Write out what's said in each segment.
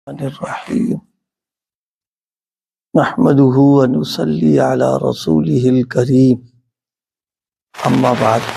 الرحیم نحمده ونصلی علی رسوله الکریم اما بعد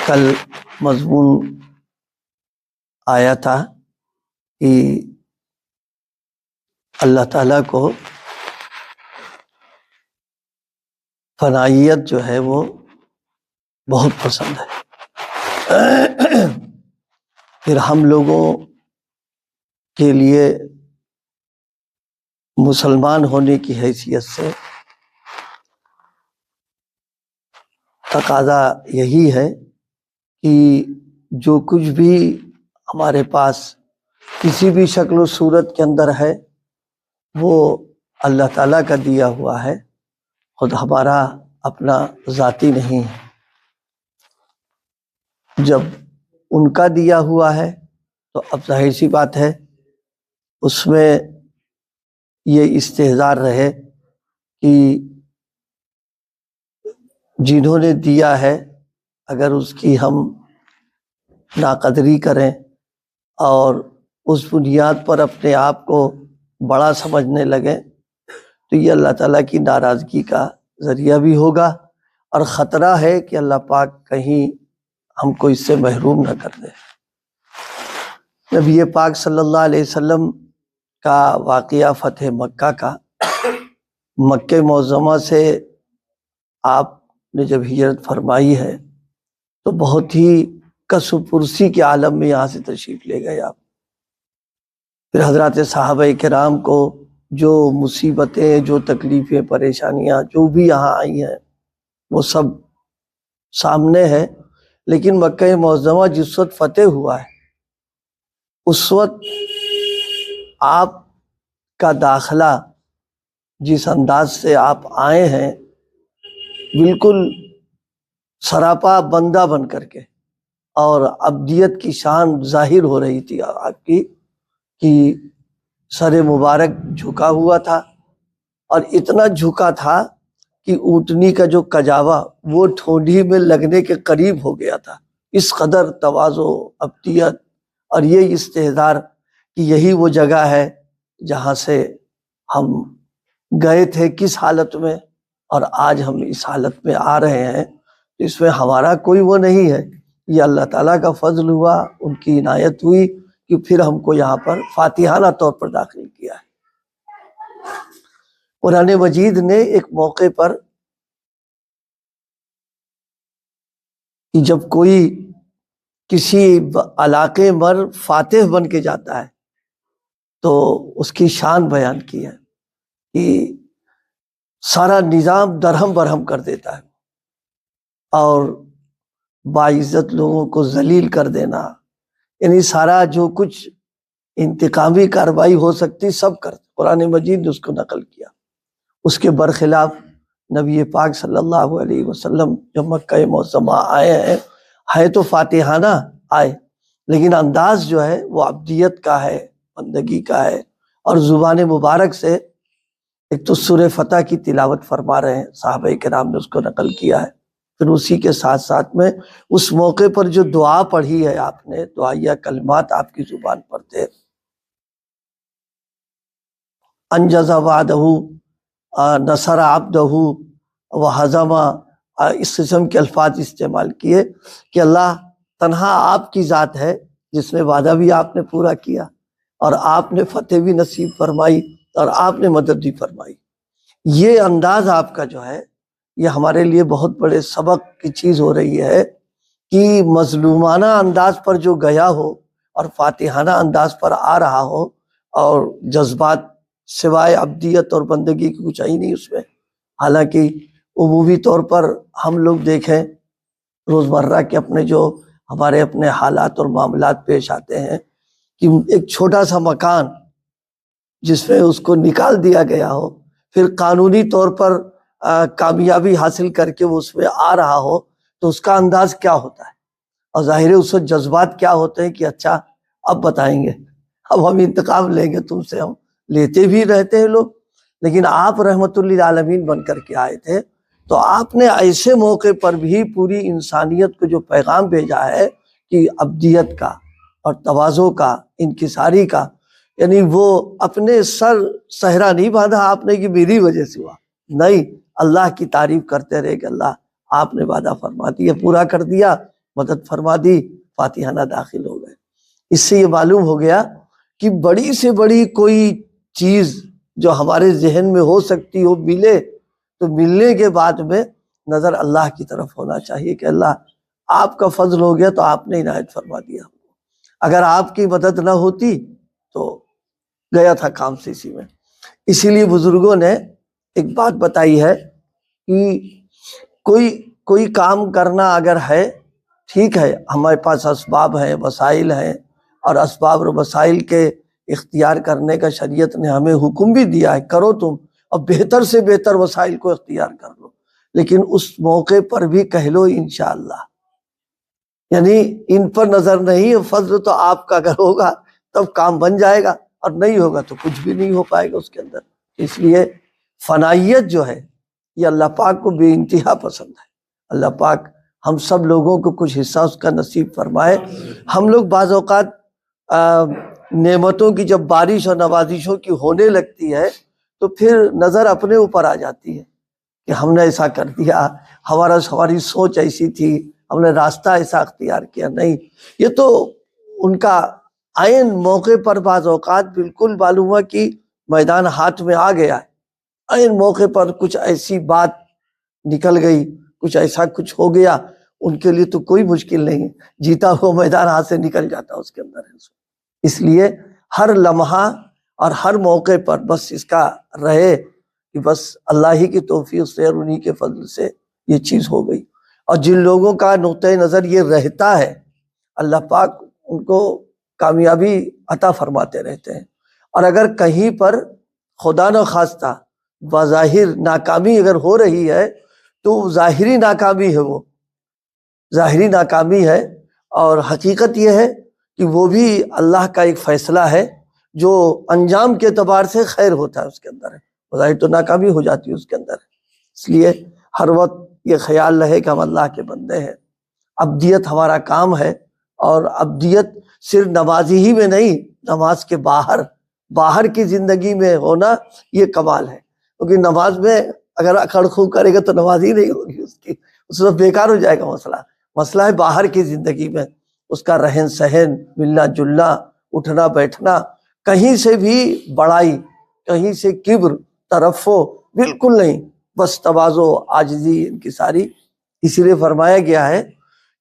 کل مضمون آیا تھا کہ اللہ تعالیٰ کو فنائیت جو ہے وہ بہت پسند ہے۔ پھر ہم لوگوں کے لیے مسلمان ہونے کی حیثیت سے تقاضا یہی ہے کہ جو کچھ بھی ہمارے پاس کسی بھی شکل و صورت کے اندر ہے وہ اللہ تعالیٰ کا دیا ہوا ہے، خود ہمارا اپنا ذاتی نہیں ہے۔ جب ان کا دیا ہوا ہے تو اب ظاہر سی بات ہے اس میں یہ استحضار رہے کہ جنہوں نے دیا ہے اگر اس کی ہم ناقدری کریں اور اس بنیاد پر اپنے آپ کو بڑا سمجھنے لگیں تو یہ اللہ تعالیٰ کی ناراضگی کا ذریعہ بھی ہوگا، اور خطرہ ہے کہ اللہ پاک کہیں ہم کو اس سے محروم نہ کر دے۔ نبی پاک صلی اللہ علیہ وسلم کا واقعہ فتح مکہ کا، مکہ معظمہ سے آپ نے جب ہجرت فرمائی ہے تو بہت ہی کس و پرسی کے عالم میں یہاں سے تشریف لے گئے آپ۔ پھر حضرات صحابہ کرام کو جو مصیبتیں، جو تکلیفیں، پریشانیاں جو بھی یہاں آئی ہیں وہ سب سامنے ہے، لیکن مکہ معظمہ جس وقت فتح ہوا ہے اس وقت آپ کا داخلہ جس انداز سے آپ آئے ہیں بالکل سراپا بندہ بن کر کے، اور عبدیت کی شان ظاہر ہو رہی تھی آپ کی، کہ سر مبارک جھکا ہوا تھا، اور اتنا جھکا تھا کہ اونٹنی کا جو کجاوا وہ ٹھونڈی میں لگنے کے قریب ہو گیا تھا۔ اس قدر تواضع، عبدیت اور یہ استحضار کہ یہی وہ جگہ ہے جہاں سے ہم گئے تھے کس حالت میں، اور آج ہم اس حالت میں آ رہے ہیں۔ اس میں ہمارا کوئی وہ نہیں ہے، یہ اللہ تعالیٰ کا فضل ہوا، ان کی عنایت ہوئی کہ پھر ہم کو یہاں پر فاتحانہ طور پر داخل کیا ہے۔ قرآن مجید نے ایک موقع پر کہ جب کوئی کسی علاقے پر فاتح بن کے جاتا ہے تو اس کی شان بیان کی ہے کہ سارا نظام درہم برہم کر دیتا ہے، اور باعزت لوگوں کو ذلیل کر دینا، یعنی سارا جو کچھ انتقامی کارروائی ہو سکتی سب کر، قرآن مجید نے اس کو نقل کیا۔ اس کے برخلاف نبی پاک صلی اللہ علیہ وسلم جب مکہ معظمہ آئے ہیں تو فاتحانہ آئے، لیکن انداز جو ہے وہ عبدیت کا ہے، بندگی کا ہے، اور زبان مبارک سے ایک تو سورہ فتح کی تلاوت فرما رہے ہیں، صحابہ کرام نے اس کو نقل کیا ہے، پھر اسی کے ساتھ ساتھ میں اس موقع پر جو دعا پڑھی ہے آپ نے، دعائیہ کلمات آپ کی زبان پر تھے، انجز وعدہ، نصر عبدہ وہزم، اس قسم کے الفاظ استعمال کیے کہ اللہ تنہا آپ کی ذات ہے جس نے وعدہ بھی آپ نے پورا کیا، اور آپ نے فتح بھی نصیب فرمائی، اور آپ نے مدد بھی فرمائی۔ یہ انداز آپ کا جو ہے یہ ہمارے لیے بہت بڑے سبق کی چیز ہو رہی ہے کہ مظلومانہ انداز پر جو گیا ہو اور فاتحانہ انداز پر آ رہا ہو، اور جذبات سوائے عبدیت اور بندگی کی کچھ ہی نہیں اس میں۔ حالانکہ عمومی طور پر ہم لوگ دیکھیں روزمرہ کے اپنے جو ہمارے اپنے حالات اور معاملات پیش آتے ہیں کہ ایک چھوٹا سا مکان جس میں اس کو نکال دیا گیا ہو، پھر قانونی طور پر کامیابی حاصل کر کے وہ اس میں آ رہا ہو تو اس کا انداز کیا ہوتا ہے، اور ظاہر ہے اس وقت جذبات کیا ہوتے ہیں کہ اچھا اب بتائیں گے، اب ہم انتقام لیں گے تم سے۔ ہم لیتے بھی رہتے ہیں لوگ، لیکن آپ رحمت للعالمین بن کر کے آئے تھے تو آپ نے ایسے موقع پر بھی پوری انسانیت کو جو پیغام بھیجا ہے کہ ابدیت کا اور تواضع کا، انکساری کا، یعنی وہ اپنے سر صحرا نہیں باندھا آپ نے کہ میری وجہ سے ہوا، نہیں، اللہ کی تعریف کرتے رہے کہ اللہ آپ نے وعدہ فرما دیا، پورا کر دیا، مدد فرما دی، فاتحانہ داخل ہو گئے۔ اس سے یہ معلوم ہو گیا کہ بڑی سے بڑی کوئی چیز جو ہمارے ذہن میں ہو سکتی ہو ملے تو ملنے کے بعد میں نظر اللہ کی طرف ہونا چاہیے کہ اللہ آپ کا فضل ہو گیا تو آپ نے عنایت فرما دیا، اگر آپ کی مدد نہ ہوتی تو گیا تھا کام سے اسی میں۔ اسی لیے بزرگوں نے ایک بات بتائی ہے کہ کوئی کام کرنا اگر ہے، ٹھیک ہے، ہمارے پاس اسباب ہیں، وسائل ہیں، اور اسباب اور وسائل کے اختیار کرنے کا شریعت نے ہمیں حکم بھی دیا ہے، کرو تم، اب بہتر سے بہتر وسائل کو اختیار کر لو، لیکن اس موقع پر بھی کہہ لو انشاءاللہ، یعنی ان پر نظر نہیں، فضل تو آپ کا اگر ہوگا تب کام بن جائے گا، اور نہیں ہوگا تو کچھ بھی نہیں ہو پائے گا اس کے اندر۔ اس لیے فنائیت جو ہے یہ اللہ پاک کو بے انتہا پسند ہے۔ اللہ پاک ہم سب لوگوں کو کچھ حصہ اس کا نصیب فرمائے۔ ہم لوگ بعض اوقات نعمتوں کی جب بارش اور نوازشوں کی ہونے لگتی ہے تو پھر نظر اپنے اوپر آ جاتی ہے کہ ہم نے ایسا کر دیا، ہماری سوچ ایسی تھی، ہم نے راستہ ایسا اختیار کیا، نہیں، یہ تو ان کا عین موقع پر بعض اوقات بالکل معلوم ہوا کہ میدان ہاتھ میں آ گیا ہے، عین موقع پر کچھ ایسی بات نکل گئی، کچھ ایسا کچھ ہو گیا، ان کے لیے تو کوئی مشکل نہیں ہے، جیتا ہوا میدان ہاتھ سے نکل جاتا اس کے اندر ہے۔ اس لیے ہر لمحہ اور ہر موقع پر بس اس کا رہے کہ بس اللہ ہی کی توفیق سے اور انہی کے فضل سے یہ چیز ہو گئی، اور جن لوگوں کا نقطۂ نظر یہ رہتا ہے اللہ پاک ان کو کامیابی عطا فرماتے رہتے ہیں۔ اور اگر کہیں پر خدا نخواستہ بظاہر ناکامی اگر ہو رہی ہے تو ظاہری ناکامی ہے، وہ ظاہری ناکامی ہے، اور حقیقت یہ ہے کہ وہ بھی اللہ کا ایک فیصلہ ہے جو انجام کے اعتبار سے خیر ہوتا ہے اس کے اندر ہے، ظاہر تو ناکامی ہو جاتی ہے اس کے اندر ہے۔ اس لیے ہر وقت یہ خیال رہے کہ ہم اللہ کے بندے ہیں، ابدیت ہمارا کام ہے، اور ابدیت صرف نمازی ہی میں نہیں، نماز کے باہر کی زندگی میں ہونا یہ کمال ہے، کیونکہ نماز میں اگر اکھڑ کھو کرے گا تو نماز ہی نہیں ہوگی اس وقت بیکار ہو جائے گا۔ مسئلہ ہے باہر کی زندگی میں اس کا رہن سہن، ملنا جلنا، اٹھنا بیٹھنا، کہیں سے بھی بڑائی، کہیں سے کبر، ترفع، بالکل نہیں، بس تواضع، عاجزی، انکساری۔ اسی لیے فرمایا گیا ہے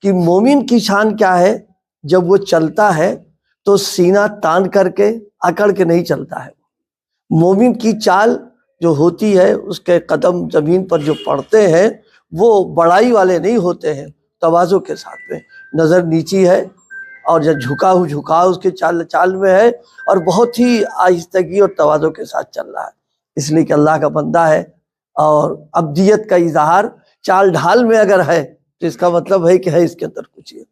کہ مومن کی شان کیا ہے، جب وہ چلتا ہے تو سینہ تان کر کے اکڑ کے نہیں چلتا ہے۔ مومن کی چال جو ہوتی ہے، اس کے قدم زمین پر جو پڑتے ہیں وہ بڑائی والے نہیں ہوتے ہیں، تواضع کے ساتھ میں، نظر نیچی ہے، اور جب جھکاؤ اس کے چال میں ہے، اور بہت ہی آہستگی اور تواضع کے ساتھ چل رہا ہے، اس لیے کہ اللہ کا بندہ ہے۔ اور ابدیت کا اظہار چال ڈھال میں اگر ہے تو اس کا مطلب ہے کہ ہے اس کے اندر کچھ ہے۔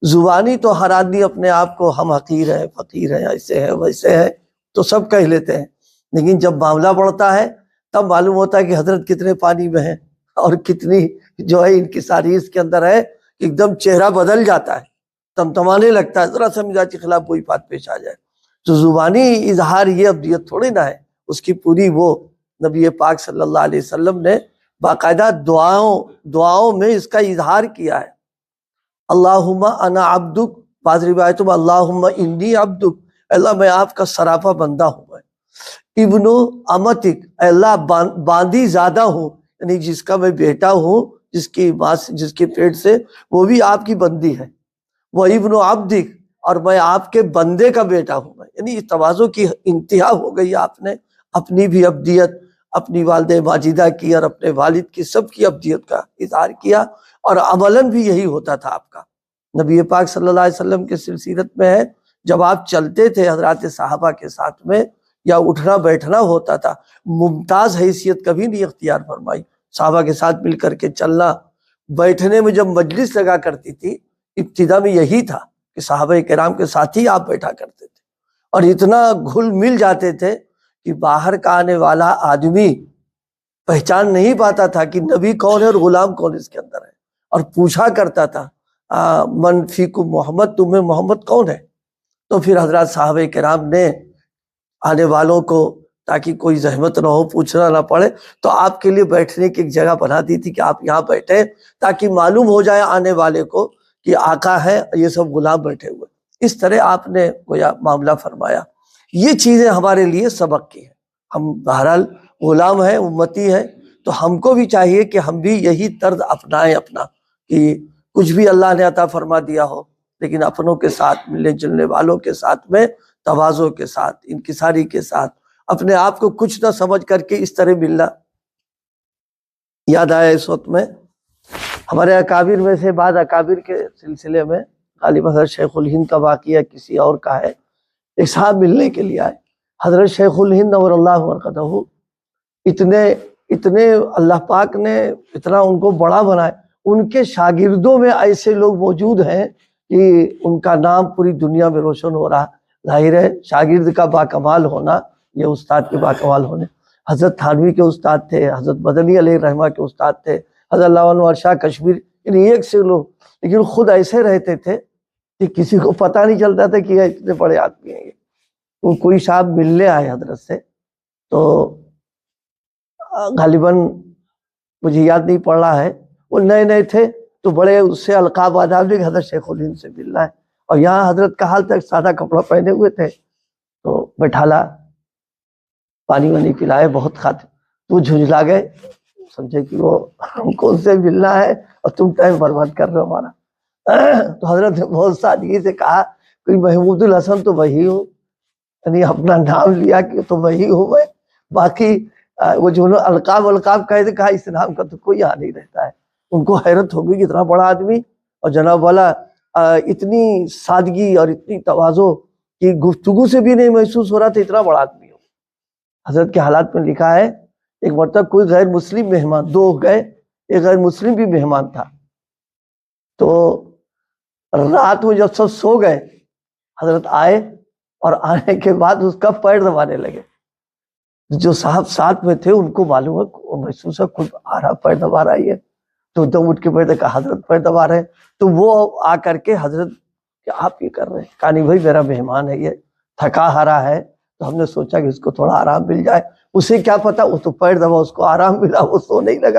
زبانی تو ہر آدمی اپنے آپ کو ہم حقیر ہے، فقیر ہے، ایسے ہے ویسے ہے تو سب کہہ لیتے ہیں، لیکن جب معاملہ بڑھتا ہے تب معلوم ہوتا ہے کہ حضرت کتنے پانی میں ہیں، اور کتنی جو ہے انکساری اس کے اندر ہے، ایک دم چہرہ بدل جاتا ہے، تمتمانے لگتا ہے، ذرا سا مزاج کے خلاف کوئی بات پیش آ جائے تو زبانی اظہار یہ ابدیت تھوڑی نہ ہے، اس کی پوری وہ نبی پاک صلی اللہ علیہ وسلم نے باقاعدہ دعاؤں میں اس کا اظہار کیا ہے۔ اللہم انا عبدک، بعض روایتوں میں اللہم انی عبدک، اللہ میں آپ کا سراپا بندہ ہوں، ابن امتک، اللہ باندی زادہ ہوں، یعنی جس کا میں بیٹا ہوں، جس کے پیٹ سے، وہ بھی آپ کی بندی ہے، وہ ابن عبدک، اور میں آپ کے بندے کا بیٹا ہوں، یعنی اس تواضع کی انتہا ہو گئی، آپ نے اپنی بھی ابدیت، اپنی والدہ ماجدہ کی اور اپنے والد کی، سب کی ابدیت کا اظہار کیا، اور عملاً بھی یہی ہوتا تھا آپ کا۔ نبی پاک صلی اللہ علیہ وسلم کے سیرت میں ہے، جب آپ چلتے تھے حضرات صحابہ کے ساتھ میں یا اٹھنا بیٹھنا ہوتا تھا، ممتاز حیثیت کبھی نہیں اختیار فرمائی، صحابہ کے ساتھ مل کر کے چلنا، بیٹھنے میں جب مجلس لگا کرتی تھی ابتدا میں یہی تھا کہ صحابہ کرام کے ساتھ ہی آپ بیٹھا کرتے تھے، اور اتنا گھل مل جاتے تھے کہ باہر کا آنے والا آدمی پہچان نہیں پاتا تھا کہ نبی کون ہے اور غلام کون اس کے اندر ہے، اور پوچھا کرتا تھا من فیکم محمد، تمہیں محمد کون ہے؟ تو پھر حضرات صحابہ کرام نے آنے والوں کو، تاکہ کوئی زحمت نہ ہو، پوچھنا نہ پڑے، تو آپ کے لیے بیٹھنے کی ایک جگہ بنا دی تھی کہ آپ یہاں بیٹھیں، تاکہ معلوم ہو جائے آنے والے کو کہ آقا ہے، یہ سب غلام بیٹھے ہوئے۔ اس طرح آپ نے گویا معاملہ فرمایا۔ یہ چیزیں ہمارے لیے سبق کی ہیں۔ ہم بہرحال غلام ہیں، امتی ہیں، تو ہم کو بھی چاہیے کہ ہم بھی یہی طرز اپنائیں اپنا، کہ کچھ بھی اللہ نے عطا فرما دیا ہو، لیکن اپنوں کے ساتھ، ملنے جلنے والوں کے ساتھ میں تواضع کے ساتھ، انکساری کے ساتھ، اپنے آپ کو کچھ نہ سمجھ کر کے اس طرح ملنا۔ یاد آیا اس وقت میں ہمارے اکابر میں سے بعض اکابر کے سلسلے میں، غالب حضرت شیخ الہند کا واقعہ کسی اور کا ہے، ایک صاحب ملنے کے لیے آئے۔ حضرت شیخ الہند نور اللہ مرقدہ اتنے اللہ پاک نے اتنا ان کو بڑا بنائے، ان کے شاگردوں میں ایسے لوگ موجود ہیں کہ ان کا نام پوری دنیا میں روشن ہو رہا۔ ظاہر ہے شاگرد کا باکمال ہونا، یہ استاد کے باکمال ہونے۔ حضرت تھانوی کے استاد تھے، حضرت مدنی علیہ رحمہ کے استاد تھے، حضرت علامہ انور شاہ کشمیر، یعنی ایک سے لوگ، لیکن خود ایسے رہتے تھے کہ کسی کو پتہ نہیں چلتا تھا کہ یہ اتنے بڑے آدمی ہیں۔ وہ کوئی صاحب ملنے آئے حضرت سے، تو غالباً مجھے یاد نہیں پڑ رہا ہے، وہ نئے نئے تھے، تو بڑے اس سے القاب آداب لے کہ حضرت شیخ الہند سے ملنا ہے، اور یہاں حضرت کا حال تک سادہ کپڑا پہنے ہوئے تھے، تو بٹھالا، پانی وانی پلائے، بہت کھاتے، تو جھنجلا گئے، سمجھے کہ وہ ہم کو ان سے ملنا ہے اور تم ٹائم برباد کر رہے ہو ہمارا۔ تو حضرت نے بہت سادگی سے کہا کہ محمود الحسن تو وہی ہوں، یعنی اپنا نام لیا کہ تو وہی ہوں میں، باقی وہ جو القاب کہتے، کہا اس نام کا تو کوئی یہاں نہیں رہتا ہے۔ ان کو حیرت ہوگی کہ اتنا بڑا آدمی، اور جناب والا اتنی سادگی اور اتنی تواضع کہ گفتگو سے بھی نہیں محسوس ہو رہا تھا اتنا بڑا آدمی ہو۔ حضرت کے حالات میں لکھا ہے ایک مرتبہ کوئی غیر مسلم مہمان، دو گئے، ایک غیر مسلم بھی مہمان تھا، تو رات میں جب سب سو گئے حضرت آئے، اور آنے کے بعد اس کا پیر دبانے لگے۔ جو صاحب ساتھ میں تھے ان کو معلوم ہے، محسوس ہے کچھ آ رہا، پیر دبا رہا ہے، تو دم اٹھ کے بیٹھے، کہا حضرت پیر دبا رہے ہیں، تو وہ آ کر کے حضرت کہ آپ یہ کر رہے ہیں؟ کہا نہیں بھائی میرا مہمان ہے، یہ تھکا ہرا ہے، تو ہم نے سوچا کہ اس کو تھوڑا آرام مل جائے۔ اسے کیا پتا، وہ تو پیر دبا، اس کو آرام ملا، وہ سونے ہی لگا۔